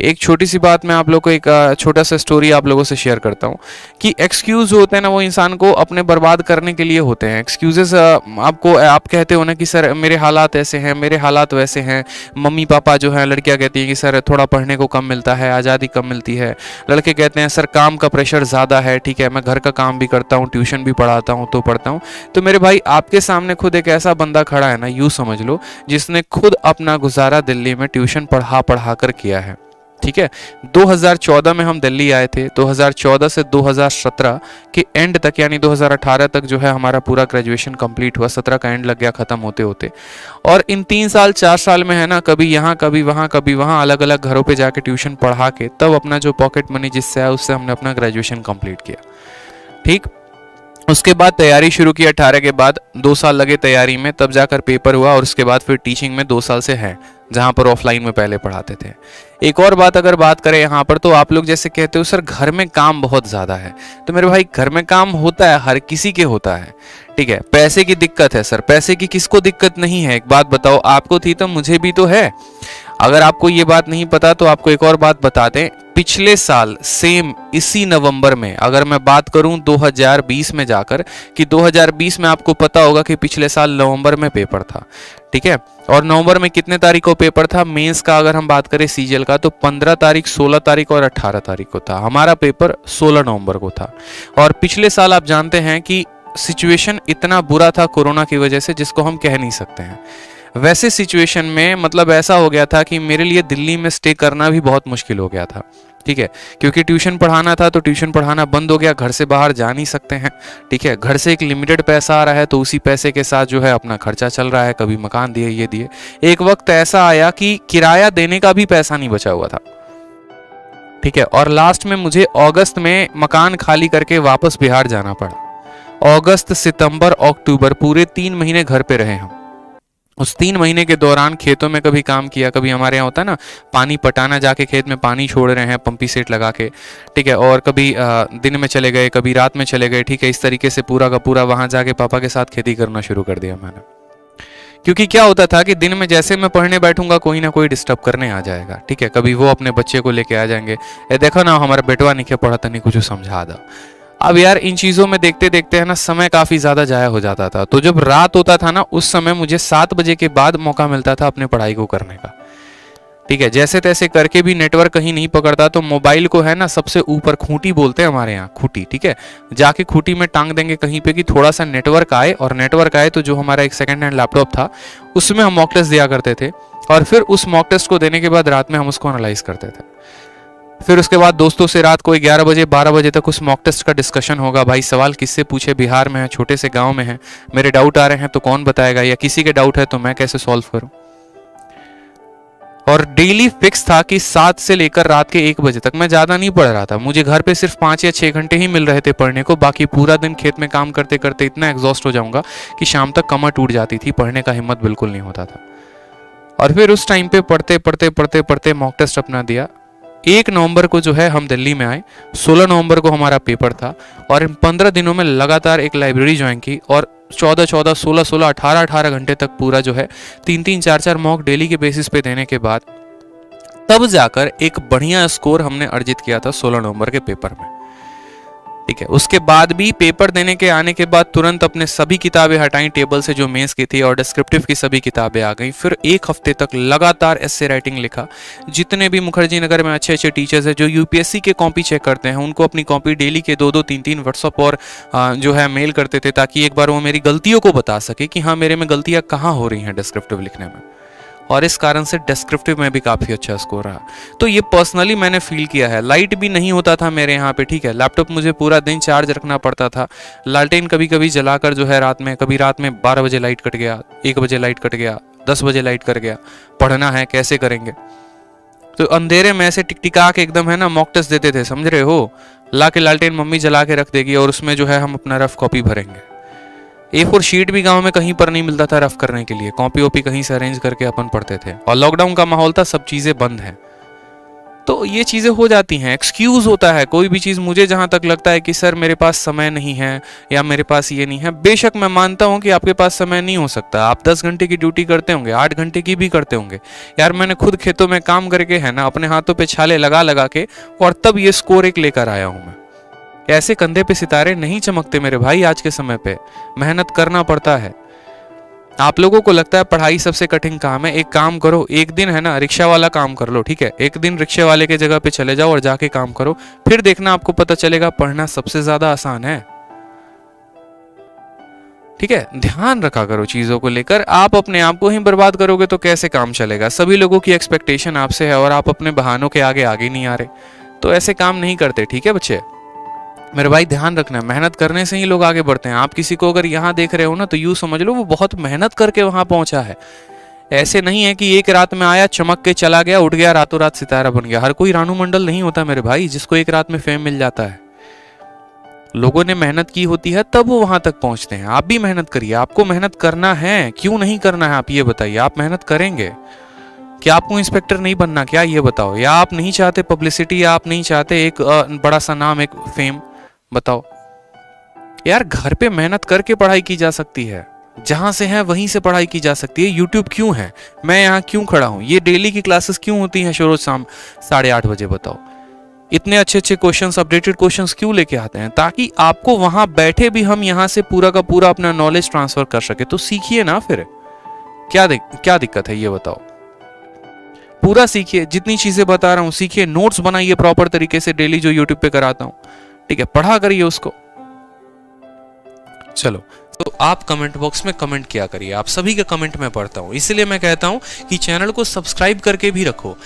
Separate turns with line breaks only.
एक छोटी सी बात मैं आप लोगों को एक छोटा सा स्टोरी आप लोगों से शेयर करता हूँ कि एक्सक्यूज होते हैं ना, वो इंसान को अपने बर्बाद करने के लिए होते हैं। एक्सक्यूजेस आपको आप कहते हो ना कि सर मेरे हालात ऐसे हैं, मेरे हालात वैसे हैं, मम्मी पापा जो है, लड़कियां कहती हैं कि सर थोड़ा पढ़ने को कम मिलता है, आज़ादी कम मिलती है, लड़के कहते हैं सर काम का प्रेशर ज़्यादा है, ठीक है मैं घर का काम भी करता हूँ, ट्यूशन भी पढ़ाता हूँ तो पढ़ता हूँ। तो मेरे भाई आपके सामने खुद एक ऐसा बंदा खड़ा है ना, यूँ समझ लो, जिसने खुद अपना गुजारा दिल्ली में ट्यूशन पढ़ा पढ़ा कर किया है, ठीक है। 2014 में हम दिल्ली आए थे, 2014 से 2017 के एंड तक यानी 2018 तक जो है हमारा पूरा ग्रेजुएशन कंप्लीट हुआ, 17 का एंड लग गया ख़त्म होते होते। और इन 3 साल 4 साल में है ना, कभी यहाँ कभी वहाँ अलग अलग घरों पे जाके ट्यूशन पढ़ा के तब अपना जो पॉकेट मनी जिससे आया उससे हमने अपना ग्रेजुएशन कंप्लीट किया, ठीक। उसके बाद तैयारी शुरू की 18 के बाद, 2 साल लगे तैयारी में, तब जाकर पेपर हुआ और उसके बाद फिर टीचिंग में 2 साल से है, जहाँ पर ऑफलाइन में पहले पढ़ाते थे। एक और बात अगर बात करें यहाँ पर, तो आप लोग जैसे कहते हो सर घर में काम बहुत ज़्यादा है, तो मेरे भाई घर में काम होता है, हर किसी के होता है, ठीक है। पैसे की दिक्कत है सर, पैसे की किसको दिक्कत नहीं है, एक बात बताओ, आपको थी तो मुझे भी तो है। अगर आपको ये बात नहीं पता तो आपको एक और बात बता दें, पिछले साल सेम इसी नवंबर में, अगर मैं बात करूं 2020 में जाकर, कि 2020 में आपको पता होगा कि पिछले साल नवंबर में पेपर था, ठीक है। और नवंबर में कितने तारीख को पेपर था मेंस का, अगर हम बात करें सीजीएल का, तो 15 तारीख, 16 तारीख और 18 तारीख को था। हमारा पेपर 16 नवंबर को था। और पिछले साल आप जानते हैं कि सिचुएशन इतना बुरा था कोरोना की वजह से, जिसको हम कह नहीं सकते हैं। वैसे सिचुएशन में मतलब ऐसा हो गया था कि मेरे लिए दिल्ली में स्टे करना भी बहुत मुश्किल हो गया था, ठीक है, क्योंकि ट्यूशन पढ़ाना था तो ट्यूशन पढ़ाना बंद हो गया, घर से बाहर जा नहीं सकते हैं, ठीक है। घर से एक लिमिटेड पैसा आ रहा है तो उसी पैसे के साथ जो है अपना खर्चा चल रहा है, कभी मकान दिए, ये दिए। एक वक्त ऐसा आया कि किराया देने का भी पैसा नहीं बचा हुआ था, ठीक है। और लास्ट में मुझे अगस्त में मकान खाली करके वापस बिहार जाना पड़ा। अगस्त, सितंबर, अक्टूबर पूरे 3 महीने घर पे रहे हम। उस 3 महीने के दौरान खेतों में कभी काम किया, कभी हमारे यहाँ होता है ना पानी पटाना, जाके खेत में पानी छोड़ रहे हैं पंपी सेट लगा के, ठीक है। और कभी दिन में चले गए, कभी रात में चले गए, ठीक है। इस तरीके से पूरा का पूरा वहाँ जाके पापा के साथ खेती करना शुरू कर दिया मैंने। क्योंकि क्या होता था कि दिन में जैसे मैं पढ़ने बैठूंगा कोई ना कोई डिस्टर्ब करने आ जाएगा, ठीक है। कभी वो अपने बच्चे को लेके आ जाएंगे, ए देखो ना हमारा बेटवा नहीं पढ़ा था, नहीं कुछ समझा दा। अब यार इन चीज़ों में देखते देखते है ना समय काफ़ी ज़्यादा जाया हो जाता था। तो जब रात होता था ना, उस समय मुझे 7 बजे के बाद मौका मिलता था अपने पढ़ाई को करने का, ठीक है। जैसे तैसे करके भी नेटवर्क कहीं नहीं पकड़ता तो मोबाइल को है ना सबसे ऊपर, खूंटी बोलते हैं हमारे यहाँ, खूंटी, ठीक है, जाके खूंटी में टांग देंगे कहीं पे कि थोड़ा सा नेटवर्क आए। और नेटवर्क आए तो जो हमारा एक सेकंड हैंड लैपटॉप था उसमें हम मॉक टेस्ट दिया करते थे, और फिर उस मॉक टेस्ट को देने के बाद रात में हम उसको एनालाइज करते थे। फिर उसके बाद दोस्तों से रात को 11 बजे 12 बजे तक उस मॉक टेस्ट का डिस्कशन होगा। भाई सवाल किससे पूछे, बिहार में है, छोटे से गांव में है, मेरे डाउट आ रहे हैं तो कौन बताएगा, या किसी के डाउट है तो मैं कैसे सॉल्व करूं। और डेली फिक्स था कि 7 से लेकर रात के 1 बजे तक मैं ज़्यादा नहीं पढ़ रहा था। मुझे घर पे सिर्फ 5 या 6 घंटे ही मिल रहे थे पढ़ने को, बाकी पूरा दिन खेत में काम करते करते इतना एग्जॉस्ट हो जाऊंगा कि शाम तक कमर टूट जाती थी, पढ़ने का हिम्मत बिल्कुल नहीं होता था। और फिर उस टाइम पे पढ़ते मॉक टेस्ट अपना दिया। 1 नवंबर को जो है हम दिल्ली में आए, 16 नवंबर को हमारा पेपर था, और इन 15 दिनों में लगातार एक लाइब्रेरी ज्वाइन की, और 14-14, 16-16, 18-18 घंटे तक पूरा जो है 3-3, 4-4 मॉक डेली के बेसिस पे देने के बाद तब जाकर एक बढ़िया स्कोर हमने अर्जित किया था 16 नवंबर के पेपर में, ठीक है। उसके बाद भी पेपर देने के आने के बाद तुरंत अपने सभी किताबें हटाई टेबल से जो मेंस की थी, और डिस्क्रिप्टिव की सभी किताबें आ गई। फिर 1 हफ्ते तक लगातार एस्से राइटिंग लिखा। जितने भी मुखर्जी नगर में अच्छे अच्छे टीचर्स हैं जो यूपीएससी के कॉपी चेक करते हैं, उनको अपनी कॉपी डेली के 2-2, 3-3 व्हाट्सअप और जो है मेल करते थे, ताकि एक बार वो मेरी गलतियों को बता सके कि हाँ मेरे में गलतियाँ कहाँ हो रही हैं डिस्क्रिप्टिव लिखने में। और इस कारण से डिस्क्रिप्टिव में भी काफ़ी अच्छा स्कोर रहा। तो ये पर्सनली मैंने फील किया है। लाइट भी नहीं होता था मेरे यहाँ पे, ठीक है। लैपटॉप मुझे पूरा दिन चार्ज रखना पड़ता था। लालटेन कभी कभी जलाकर जो है रात में, कभी रात में 12 बजे लाइट कट गया, 1 बजे लाइट कट गया, 10 बजे लाइट कट गया, पढ़ना है कैसे करेंगे। तो अंधेरे में ऐसे टिकटिका के एकदम है ना मॉक टेस्ट देते थे, समझ रहे हो। ला के लालटेन मम्मी जला के रख देगी और उसमें जो है हम अपना रफ कॉपी भरेंगे। A4 शीट भी गांव में कहीं पर नहीं मिलता था रफ करने के लिए, कॉपी वॉपी कहीं से अरेंज करके अपन पढ़ते थे। और लॉकडाउन का माहौल था, सब चीज़ें बंद हैं। तो तो ये चीज़ें हो जाती हैं, एक्सक्यूज़ होता है कोई भी चीज़। मुझे जहाँ तक लगता है कि सर मेरे पास समय नहीं है या मेरे पास ये नहीं है, बेशक मैं मानता हूँ कि आपके पास समय नहीं हो सकता। आप 10 घंटे की ड्यूटी करते होंगे, 8 घंटे की भी करते होंगे। यार मैंने खुद खेतों में काम करके है ना, अपने हाथों पे छाले लगा लगा के, और तब ये स्कोर एक लेकर आया हूँ मैं। ऐसे कंधे पे सितारे नहीं चमकते मेरे भाई, आज के समय पे मेहनत करना पड़ता है। आप लोगों को लगता है पढ़ाई सबसे कठिन काम है, एक काम करो, एक दिन है ना रिक्शा वाला काम कर लो, ठीक है, एक दिन रिक्शे वाले के जगह पे चले जाओ और जाके काम करो, फिर देखना आपको पता चलेगा पढ़ना सबसे ज्यादा आसान है। ठीक है, ध्यान रखा करो चीजों को लेकर। आप अपने आप को ही बर्बाद करोगे तो कैसे काम चलेगा? सभी लोगों की एक्सपेक्टेशन आपसे है और आप अपने बहानों के आगे आगे नहीं आ रहे, तो ऐसे काम नहीं करते। ठीक है बच्चे, मेरे भाई ध्यान रखना, मेहनत करने से ही लोग आगे बढ़ते हैं। आप किसी को अगर यहाँ देख रहे हो ना, तो यूं समझ लो वो बहुत मेहनत करके वहां पहुंचा है। ऐसे नहीं है कि एक रात में आया, चमक के चला गया, उठ गया, रातों रात सितारा बन गया। हर कोई रानू मंडल नहीं होता मेरे भाई जिसको एक रात में फेम मिल जाता है। लोगों ने मेहनत की होती है तब वो वहां तक पहुंचते हैं। आप भी मेहनत करिए, आपको मेहनत करना है, क्यों नहीं करना है आप ये बताइए। आप मेहनत करेंगे क्या? आपको इंस्पेक्टर नहीं बनना क्या, ये बताओ? या आप नहीं चाहते पब्लिसिटी, या आप नहीं चाहते एक बड़ा सा नाम, एक फेम? बताओ यार, घर पे मेहनत करके पढ़ाई की जा सकती है, जहां से है वहीं से पढ़ाई की जा सकती है। यूट्यूब क्यों है, मैं यहाँ क्यों खड़ा हूं, ये डेली की क्लासेस क्यों होती हैं रोज शाम 8:30 बजे? बताओ इतने अच्छे अच्छे क्वेश्चंस, अपडेटेड क्वेश्चंस क्यों लेके आते हैं? ताकि आपको वहां बैठे भी हम यहाँ से पूरा का पूरा अपना नॉलेज ट्रांसफर कर सके। तो सीखिए ना, फिर क्या दिक्कत है ये बताओ? पूरा सीखिए, जितनी चीजें बता रहा हूँ सीखिए, नोट्स बनाइए प्रॉपर तरीके से डेली जो यूट्यूब पे कराता हूँ, ठीक है, पढ़ा करिए उसको। चलो, तो आप कमेंट बॉक्स में कमेंट किया करिए, आप सभी के कमेंट मैं पढ़ता हूँ, इसलिए मैं कहता हूँ कि चैनल को सब्सक्राइब करके भी रखो।